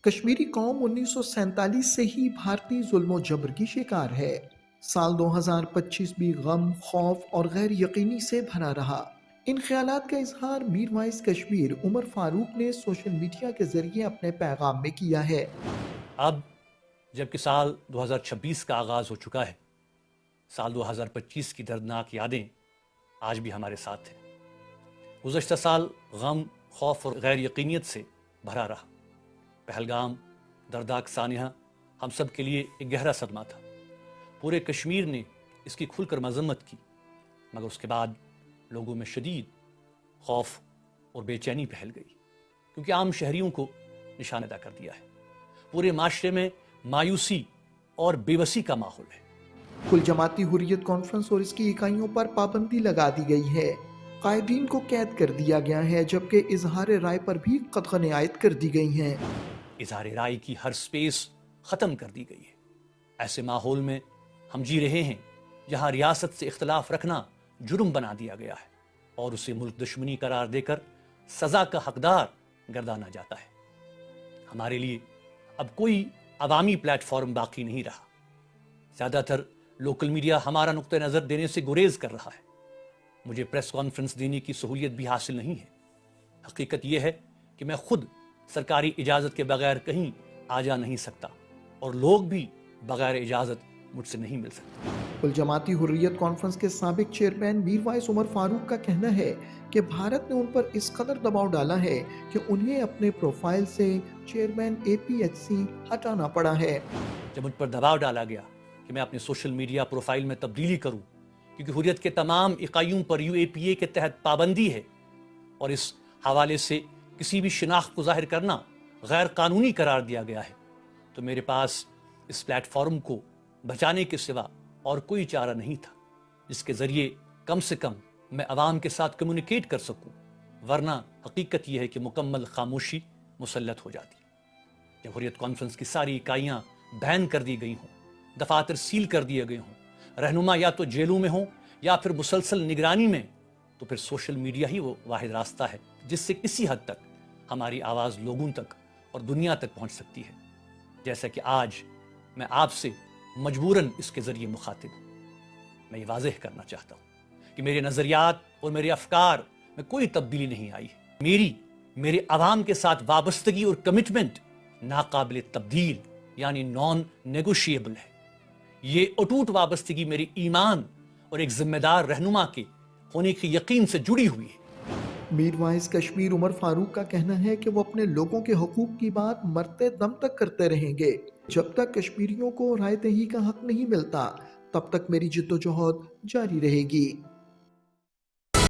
کشمیری قوم 1947 سے ہی بھارتی ظلم و جبر کی شکار ہے۔ سال 2025 بھی غم، خوف اور غیر یقینی سے بھرا رہا۔ ان خیالات کا اظہار میر وائس کشمیر عمر فاروق نے سوشل میڈیا کے ذریعے اپنے پیغام میں کیا ہے۔ اب جبکہ سال 2026 کا آغاز ہو چکا ہے، سال 2025 کی دردناک یادیں آج بھی ہمارے ساتھ ہیں۔ گزشتہ سال غم، خوف اور غیر یقینیت سے بھرا رہا۔ پہلگام دردناک سانحہ ہم سب کے لیے ایک گہرا صدمہ تھا۔ پورے کشمیر نے اس کی کھل کر مذمت کی، مگر اس کے بعد لوگوں میں شدید خوف اور بے چینی پھیل گئی، کیونکہ عام شہریوں کو نشاندہ کر دیا ہے۔ پورے معاشرے میں مایوسی اور بے بسی کا ماحول ہے۔ کل جماعتی حریت کانفرنس اور اس کی اکائیوں پر پابندی لگا دی گئی ہے۔ قائدین کو قید کر دیا گیا ہے، جبکہ اظہار رائے پر بھی قطعی عائد کر دی گئی ہیں۔ اظہار رائے کی ہر سپیس ختم کر دی گئی ہے۔ ایسے ماحول میں ہم جی رہے ہیں جہاں ریاست سے اختلاف رکھنا جرم بنا دیا گیا ہے اور اسے ملک دشمنی قرار دے کر سزا کا حقدار گردانا جاتا ہے۔ ہمارے لیے اب کوئی عوامی پلیٹ فارم باقی نہیں رہا۔ زیادہ تر لوکل میڈیا ہمارا نقطہ نظر دینے سے گریز کر رہا ہے۔ مجھے پریس کانفرنس دینے کی سہولیت بھی حاصل نہیں ہے۔ حقیقت یہ ہے کہ میں خود سرکاری اجازت کے بغیر کہیں آ جا نہیں سکتا، اور لوگ بھی بغیر اجازت مجھ سے نہیں مل سکتے۔ کل جماعتی حریت کانفرنس کے سابق چیئرمین میر وائس عمر فاروق کا کہنا ہے کہ بھارت نے ان پر اس قدر دباؤ ڈالا ہے کہ انہیں اپنے پروفائل سے چیئرمین APHC ہٹانا پڑا ہے۔ جب مجھ پر دباؤ ڈالا گیا کہ میں اپنے سوشل میڈیا پروفائل میں تبدیلی کروں، کیونکہ حریت کے تمام اکائیوں پر UAPA کے تحت پابندی ہے اور اس حوالے سے کسی بھی شناخت کو ظاہر کرنا غیر قانونی قرار دیا گیا ہے، تو میرے پاس اس پلیٹ فارم کو بچانے کے سوا اور کوئی چارہ نہیں تھا جس کے ذریعے کم سے کم میں عوام کے ساتھ کمیونیکیٹ کر سکوں، ورنہ حقیقت یہ ہے کہ مکمل خاموشی مسلط ہو جاتی۔ جب حریت کانفرنس کی ساری اکائیاں بین کر دی گئی ہوں، دفاتر سیل کر دیے گئے ہوں، رہنما یا تو جیلوں میں ہوں یا پھر مسلسل نگرانی میں، تو پھر سوشل میڈیا ہی وہ واحد راستہ ہے جس سے کسی حد تک ہماری آواز لوگوں تک اور دنیا تک پہنچ سکتی ہے۔ جیسا کہ آج میں آپ سے مجبوراً اس کے ذریعے مخاطب ہوں۔ میں یہ واضح کرنا چاہتا ہوں کہ میرے نظریات اور میرے افکار میں کوئی تبدیلی نہیں آئی ہے۔ میرے عوام کے ساتھ وابستگی اور کمٹمنٹ ناقابل تبدیل یعنی نان نیگوشیبل ہے۔ یہ اٹوٹ وابستگی میری ایمان اور ایک ذمہ دار رہنما کے ہونے کے یقین سے جڑی ہوئی ہے۔ میر وائس کشمیر عمر فاروق کا کہنا ہے کہ وہ اپنے لوگوں کے حقوق کی بات مرتے دم تک کرتے رہیں گے۔ جب تک کشمیریوں کو رائے دہی کا حق نہیں ملتا، تب تک میری جدوجہد جاری رہے گی۔